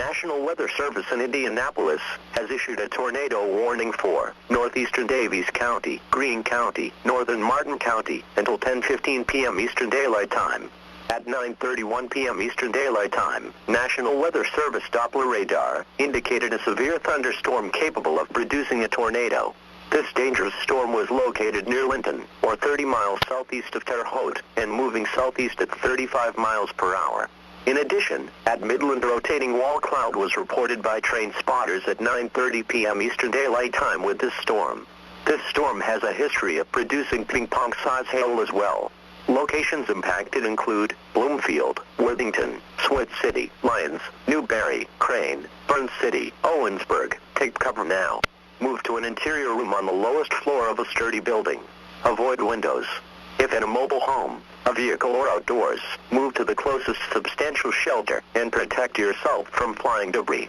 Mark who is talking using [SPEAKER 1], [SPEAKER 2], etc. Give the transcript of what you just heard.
[SPEAKER 1] National Weather Service in Indianapolis has issued a tornado warning for northeastern Daviess County, Greene County, northern Martin County until 10:15 p.m. Eastern Daylight Time. At 9:31 p.m. Eastern Daylight Time, National Weather Service Doppler radar indicated a severe thunderstorm capable of producing a tornado. This dangerous storm was located near Linton, or 30 miles southeast of Terre Haute, and moving southeast at 35 miles per hour. In addition, at Midland, rotating wall cloud was reported by train spotters at 9:30 p.m. Eastern Daylight Time with this storm. This storm has a history of producing ping-pong-size hail as well. Locations impacted include Bloomfield, Worthington, Swift City, Lyons, Newberry, Crane, Burns City, Owensburg. Take cover now. Move to an interior room on the lowest floor of a sturdy building. Avoid windows. If in a mobile home, a vehicle, or outdoors, move to the closest substantial shelter and protect yourself from flying debris.